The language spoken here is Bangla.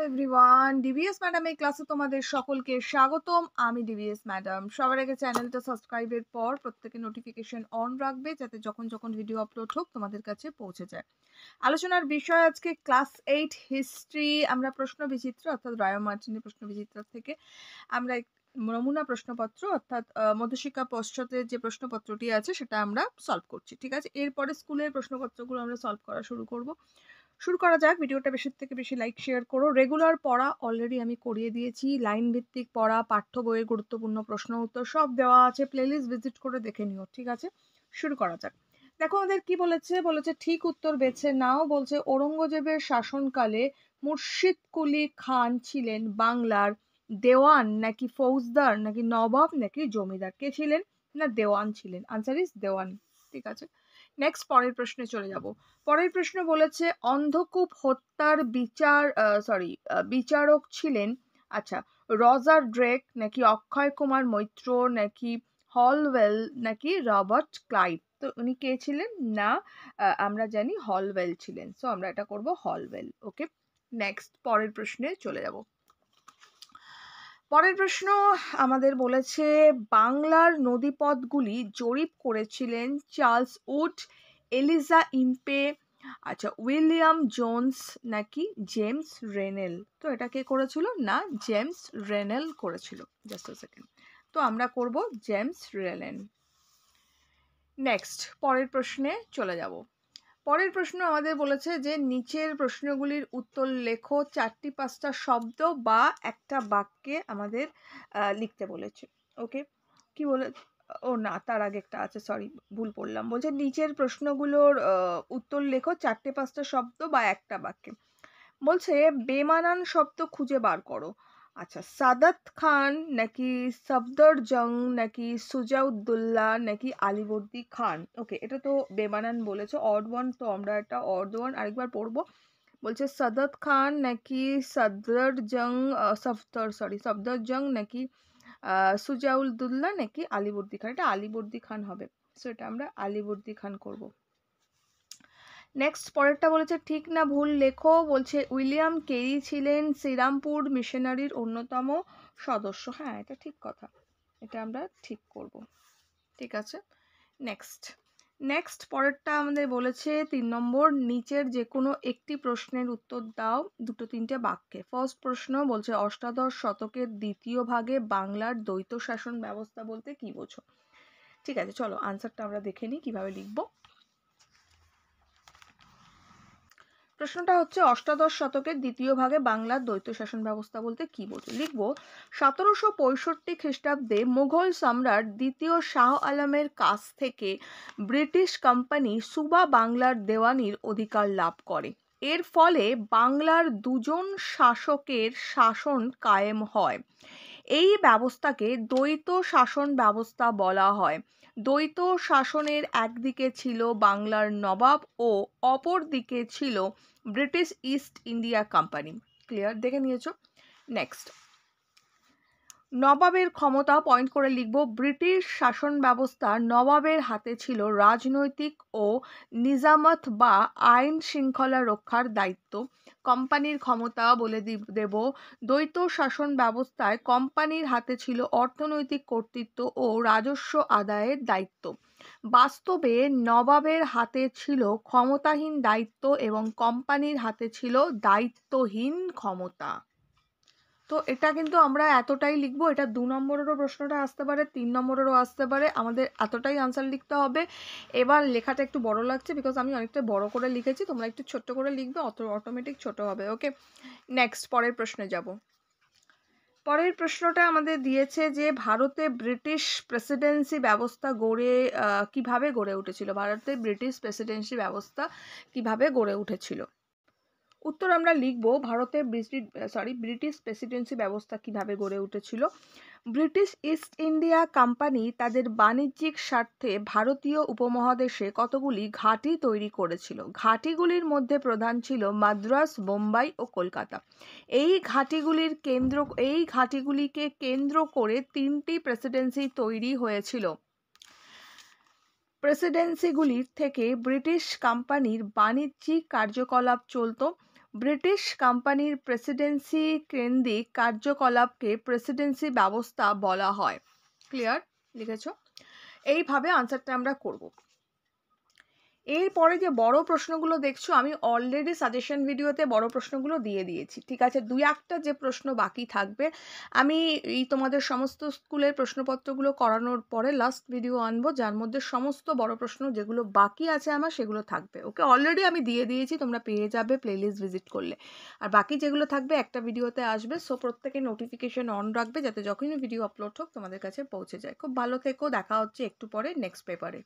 এভরিওয়ান, ডিভিএস ম্যাডামের ক্লাসে তোমাদের সকলকে স্বাগতম। আমি ডিভিএস ম্যাডাম। সবার আগে চ্যানেলটা সাবস্ক্রাইবের পর প্রত্যেকে নোটিফিকেশন অন রাখবে, যাতে যখন যখন ভিডিও আপলোড হোক তোমাদের কাছে পৌঁছে যায়। আলোচনার বিষয় আজকে ক্লাস 8 হিস্ট্রি। আমরা প্রশ্ন বিচিত্র অর্থাৎ রায় মার্টিনের প্রশ্ন বিচিত্র থেকে আমরা নমুনা প্রশ্নপত্র অর্থাৎ মধ্যশিক্ষা পশ্চাতের যে প্রশ্নপত্রটি আছে সেটা আমরা সলভ করছি। ঠিক আছে, এরপরে স্কুলের প্রশ্নপত্রগুলো আমরা সলভ করা শুরু করা যাক। ভিডিওটা বেশি থেকে বেশি লাইক শেয়ার করো। রেগুলার পড়া অলরেডি আমি করিয়ে দিয়েছি, লাইন ভিত্তিক পড়া, পাঠ্য বইয়ের গুরুত্বপূর্ণ প্রশ্ন উত্তর সব দেওয়া আছে, প্লেলিস্ট ভিজিট করে দেখে নিও। ঠিক আছে, শুরু করা যাক। দেখো আমাদের কি বলেছে ঠিক উত্তর বেছে নাও। বলছে ঔরঙ্গজেবের শাসনকালে মুর্শিদ কুলি খান ছিলেন বাংলার দেওয়ান নাকি ফৌজদার নাকি নবাব নাকি জমিদার? কে ছিলেন? না, দেওয়ান ছিলেন। আনসার ইজ দেওয়ান। ঠিক আছে, নেক্সট পরের প্রশ্নে চলে যাব। পরের প্রশ্ন বলেছে অন্ধকূপ হত্যার বিচারক ছিলেন আচ্ছা রজার ড্রেক নাকি অক্ষয় কুমার মৈত্র নাকি হলওয়েল নাকি রবার্ট ক্লাইভ? তো উনি কে ছিলেন? না, আমরা জানি হলওয়েল ছিলেন। সো আমরা এটা করব হলওয়েল। ওকে, নেক্সট পরের প্রশ্নে চলে যাব। পরের প্রশ্ন আমাদের বলেছে বাংলার নদীপথগুলি জরিপ করেছিলেন চার্লস উড, এলিজা ইম্পে, আচ্ছা উইলিয়াম জোন্স নাকি জেমস রেনেল? তো এটা কে করেছিল? না, জেমস রেনেল করেছিল। জাস্ট আ সেকেন্ড। তো আমরা করব জেমস রেনেল। নেক্সট পরের প্রশ্নে চলে যাব। পরের প্রশ্ন আমাদের বলেছে যে নিচের প্রশ্নগুলির উত্তর লেখো। 4-5টা শব্দ বা একটা বাক্যে আমাদের লিখতে বলেছে। ওকে, কি বলে? ও না, তার আগে একটা আছে, সরি ভুল পড়লাম। বলছে নিচের প্রশ্নগুলোর উত্তর লেখো 4-5টা শব্দ বা একটা বাক্যে। বলছে বেমানান শব্দ খুঁজে বার করো। আচ্ছা, সাদাত খান নাকি সফদরজং নাকি সুজাউদ্দৌলা নাকি আলীবর্দী খান? ওকে, এটা তো বেমানান বলেছে, অড ওয়ান, তো আমরা একটা অড ওয়ান আরেকবার পড়বো। বলছে সাদাত খান নাকি সফদরজং নাকি সুজাউদ্দৌলা নাকি আলীবর্দী খান? এটা আলীবর্দী খান হবে। সো এটা আমরা আলীবর্দী খান করব। নেক্সট পরেরটা বলেছে ঠিক না ভুল লেখো। বলছে উইলিয়াম কেরি ছিলেন শ্রীরামপুর মিশনারির অন্যতম সদস্য। হ্যাঁ, এটা ঠিক কথা, এটা আমরা ঠিক করব। ঠিক আছে, নেক্সট পরেরটা আমাদের বলেছে 3 নম্বর, নিচের যে কোনো একটি প্রশ্নের উত্তর দাও 2-3টে বাক্যে। ফার্স্ট প্রশ্ন বলছে অষ্টাদশ শতকের দ্বিতীয় ভাগে বাংলার দ্বৈত শাসন ব্যবস্থা বলতে কি বোঝো? ঠিক আছে, চলো আনসারটা আমরা দেখে নিই কিভাবে লিখবো। প্রশ্নটা হচ্ছে অষ্টাদশ শতকের দ্বিতীয় ভাগে বাংলার দ্বৈত শাসন ব্যবস্থা বলতে কি বোঝো? লিখব 1765 খ্রিস্টাব্দে মুঘল সম্রাট দ্বিতীয় শাহ আলমের কাছ থেকে ব্রিটিশ কোম্পানি সুবা বাংলার দেওয়ানির অধিকার লাভ করে। এর ফলে বাংলার দুজন শাসকের শাসন কায়েম হয়। এই ব্যবস্থাকে দ্বৈত শাসন ব্যবস্থা বলা হয়। দ্বৈত শাসনের একদিকে ছিল বাংলার নবাব ও অপর দিকে ছিল British east India company. Clear? দেখে নিয়েছো? নেক্সট, নবাবের ক্ষমতা পয়েন্ট করে লিখব ব্রিটিশ শাসন ব্যবস্থা নবাবের হাতে ছিল রাজনৈতিক ও নিজামত বা আইন শৃঙ্খলা রক্ষার দায়িত্ব। কোম্পানির ক্ষমতা বলে দেব দ্বৈত শাসন ব্যবস্থায় কোম্পানির হাতে ছিল অর্থনৈতিক কর্তৃত্ব ও রাজস্ব আদায়ের দায়িত্ব। বাস্তবে নবাবের হাতে ছিল ক্ষমতাহীন দায়িত্ব এবং কোম্পানির হাতে ছিল দায়িত্বহীন ক্ষমতা। তো এটা কিন্তু আমরা এতটাই লিখবো। এটা 2 নম্বরেরও প্রশ্নটা আসতে পারে, 3 নম্বরেরও আসতে পারে। আমাদের এতটাই আনসার লিখতে হবে। এবার লেখাটা একটু বড় লাগছে বিকজ আমি অনেকটা বড় করে লিখেছি, তোমরা একটু ছোট্ট করে লিখবে, অটোমেটিক ছোট হবে। ওকে, নেক্সট পরের প্রশ্নে যাব। পরের প্রশ্নটা আমাদের দিয়েছে যে ভারতে ব্রিটিশ প্রেসিডেন্সি ব্যবস্থা কিভাবে গড়ে উঠেছিল? ভারতে ব্রিটিশ প্রেসিডেন্সি ব্যবস্থা কিভাবে গড়ে উঠেছিল? উত্তর আমরা লিখব ভারতে ব্রিটিশ প্রেসিডেন্সি ব্যবস্থা কিভাবে গড়ে উঠেছিল। ব্রিটিশ ইস্ট ইন্ডিয়া কোম্পানি তাদের বাণিজ্যিক স্বার্থে ভারতীয় উপমহাদেশে কতগুলি ঘাঁটি তৈরি করেছিল। ঘাঁটিগুলির মধ্যে প্রধান ছিল মাদ্রাজ, বোম্বাই ও কলকাতা। এই ঘাঁটিগুলিকে কেন্দ্র করে 3টি প্রেসিডেন্সি তৈরি হয়েছিল। প্রেসিডেন্সিগুলির থেকে ব্রিটিশ কোম্পানির বাণিজ্যিক কার্যকলাপ চলত। ব্রিটিশ কোম্পানির প্রেসিডেন্সি কেন্দ্রিক কার্যকলাপকে প্রেসিডেন্সি ব্যবস্থা বলা হয়। ক্লিয়ার? লিখেছো? এইভাবে আনসারটা আমরা করব। এরপরে যে বড় প্রশ্নগুলো দেখছো, আমি অলরেডি সাজেশন ভিডিওতে বড় প্রশ্নগুলো দিয়ে দিয়েছি, ঠিক আছে? দুই একটা যে প্রশ্ন বাকি থাকবে, আমি এই তোমাদের সমস্ত স্কুলের প্রশ্নপত্রগুলো করানোর পরে লাস্ট ভিডিও আনবো, যার মধ্যে সমস্ত বড় প্রশ্ন যেগুলো বাকি আছে আমার সেগুলো থাকবে। ওকে, অলরেডি আমি দিয়ে দিয়েছি, তোমরা পেয়ে যাবে প্লেলিস্ট ভিজিট করলে। আর বাকি যেগুলো থাকবে একটা ভিডিওতে আসবে। সো প্রত্যেকে নোটিফিকেশন অন রাখবে, যাতে যখনই ভিডিও আপলোড হোক তোমাদের কাছে পৌঁছে যায়। খুব ভালো থেকো, দেখা হচ্ছে একটু পরে নেক্সট পেপারে।